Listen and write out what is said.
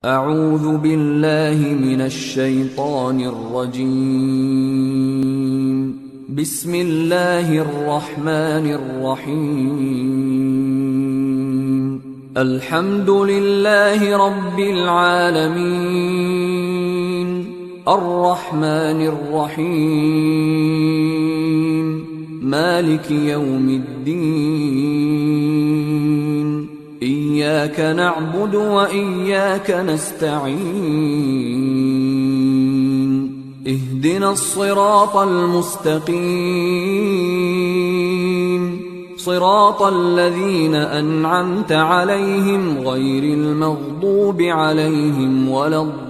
أعوذ بالله من الشيطان الرجيم. بسم الله الرحمن الرحيم. الحمد لله رب العالمين، الرحمن الرحيم، مالك يوم الدين. إياك نعبد وإياك نستعين. اهدنا الصراط المستقيم، صراط الذين أنعمت عليهم غير المغضوب عليهم ولا الضالين.